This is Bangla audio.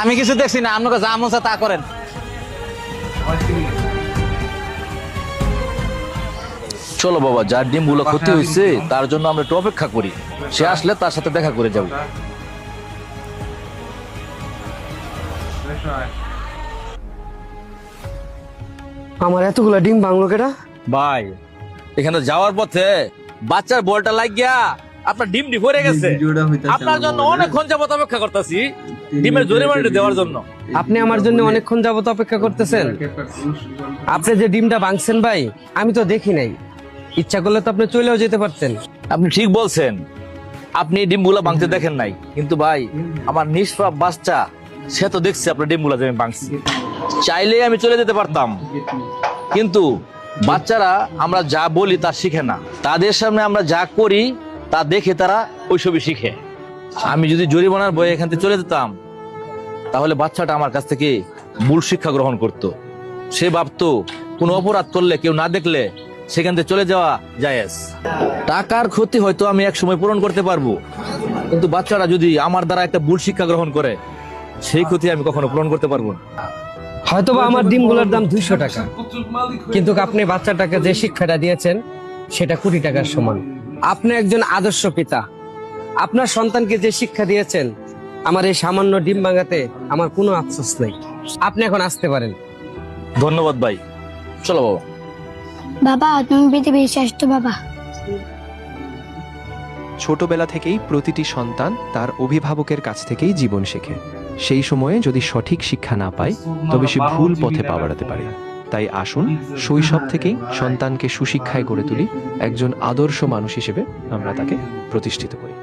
আমি কিছু দেখছি না, আপনাকে যা মন চায় তা করেন। চলো বাবা, যার ডিমগুলো ক্ষতি হয়েছে তার জন্য আমরা একটু অপেক্ষা করি, সে আসলে তার সাথে দেখা করে যাব। আমার এতগুলা ডিম ভাঙলো কেটা? ভাই, এখানে যাওয়ার পথে বাচ্চার বলটা লাগিয়া আপনার ডিম ভরে গেছে। আপনার জন্য অনেকক্ষণ যাবত অপেক্ষা করতেছি ডিমের জরিমানাটা দেওয়ার জন্য। আপনি আমার জন্য অনেকক্ষণ যাবত অপেক্ষা করতেছেন? আপনি যে ডিমটা ভাঙছেন ভাই, আমি তো দেখি নাই। ইচ্ছা করলে তো আপনি চলেও যেতে পারতেন। আপনি ঠিক বলছেন, আপনি এই ডিমগুলা ভাঙতে দেখেন নাই, কিন্তু ভাই আমার নিষ্পাপ বাচ্চা সে তো দেখছে আপনার ডিমগুলা যে আমি ভাঙছি। চাইলেই আমি চলে যেতে পারতাম, কিন্তু বাচ্চারা আমরা যা বলি তা শিখে না, তাদের সামনে আমরা যা করি তা দেখে তারা ওইসবই শিখে। আমি যদি জরিমানার ভয়ে এখান থেকে চলে যেতাম, তাহলে বাচ্চাটা আমার কাছ থেকে ভুল শিক্ষা গ্রহণ করত। সে ভাবতো কোনো অপরাধ করলে কেউ না দেখলে সেখান থেকে চলে যাওয়া জায়েজ। টাকার ক্ষতি হয়তো আমি এক সময় পূরণ করতে পারবো, কিন্তু বাচ্চারা যদি আমার দ্বারা একটা ভুল শিক্ষা গ্রহণ করে, সেই ক্ষতি আমি কখনো পূরণ করতে পারবো না। হয়তোবা আমার ডিমগুলোর দাম 200 টাকা, কিন্তু আপনি বাচ্চাটাকে যে শিক্ষাটা দিয়েছেন সেটা কোটি টাকার সমান। আপনি একজন আদর্শ পিতা, আপনার সন্তানকে যে শিক্ষা দিয়েছেন, আমার এই সামান্য ডিম ভাঙাতে আমার কোনো আফসোস নেই। আপনি এখন আসতে পারেন। ধন্যবাদ ভাই, চলো বাবা। বাবা, তুমি পৃথিবীর শ্রেষ্ঠ বাবা। ছোটবেলা থেকেই প্রতিটি সন্তান তার অভিভাবকের কাছ থেকেই জীবন শেখে। সেই সময়ে যদি সঠিক শিক্ষা না পায়, তবে সে ভুল পথে পা বাড়াতে পারে। তাই আসুন শৈশব থেকেই সন্তানকে সুশিক্ষায় গড়ে তুলি, একজন আদর্শ মানুষ হিসেবে আমরা তাকে প্রতিষ্ঠিত করি।